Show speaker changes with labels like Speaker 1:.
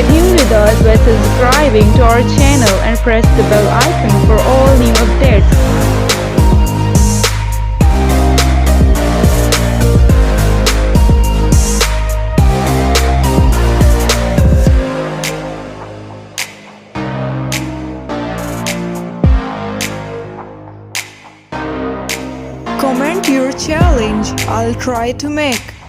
Speaker 1: Stay tuned with us by subscribing to our channel and press the bell icon for all new updates.
Speaker 2: Comment your challenge. I'll try to make.